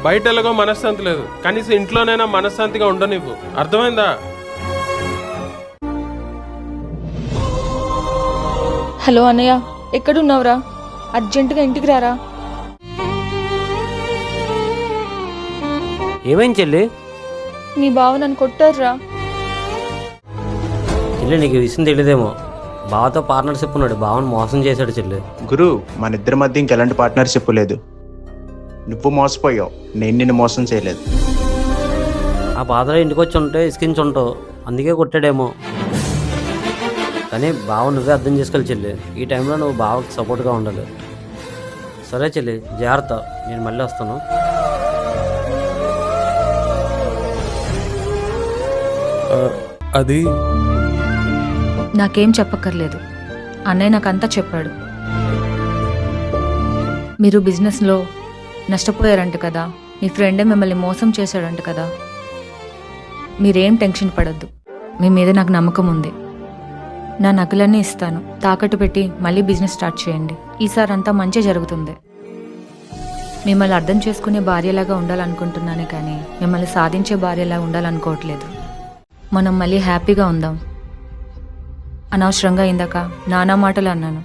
బయట ఎలాగో మనశ్శాంతి లేదు, కనీసం ఇంట్లోనైనా మనశ్శాంతిగా ఉండనివ్వు, అర్థమైందా? హలో అన్నయ్య, ఎక్కడున్నావురా? అర్జెంటుగా ఇంటికి రారా. ఏమైంది చెల్లి? మీ బావ నన్ను కొట్టారురా. చెల్లి నీకు ఈ విషయం తెలియదేమో, బావతో పార్ట్నర్షిప్ ఉన్నాడు, బావని మోసం చేశాడు చెల్లి. గురు, మన ఇద్దరి మధ్య ఇంకెలాంటి పార్ట్నర్షిప్ లేదు. నువ్వు మోసపోయావు, నేను నిన్ను మోసం చేయలేదు. ఆ బాధలో ఇంటికి వచ్చి ఉంటే ఇసుకించి ఉంటావు, అందుకే కొట్టాడేమో. కానీ బావ నువ్వే అర్థం చేసుకోవాలి చెల్లి, ఈ టైంలో నువ్వు బావకి సపోర్ట్గా ఉండాలి. సరే చెల్లి, జాగ్రత్త, నేను మళ్ళీ వస్తాను. అది నాకేం చెప్పక్కర్లేదు, అన్నయ్య నాకంతా చెప్పాడు. మీరు బిజినెస్లో నష్టపోయారంట కదా, మీ ఫ్రెండే మిమ్మల్ని మోసం చేశాడంట కదా. మీరేం టెన్షన్ పడద్దు, మీ మీద నాకు నమ్మకం ఉంది. నా నగలన్నీ ఇస్తాను, తాకట్టు పెట్టి మళ్ళీ బిజినెస్ స్టార్ట్ చేయండి. ఈసారి అంతా మంచి జరుగుతుంది. మిమ్మల్ని అర్థం చేసుకునే భార్యలాగా ఉండాలనుకుంటున్నానే కానీ మిమ్మల్ని సాధించే భార్యలా ఉండాలనుకోవట్లేదు. మనం మళ్ళీ హ్యాపీగా ఉందాం. అనవసరంగా ఇందాక నానా మాటలు అన్నాను.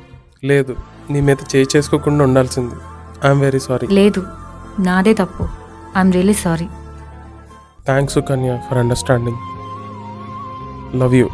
లేదు, నీ మీద చేసుకోకుండా ఉండాల్సింది. I'm very sorry. లేదు, నాదే తప్పు. I'm really sorry. Thanks Kanya for understanding. Love you.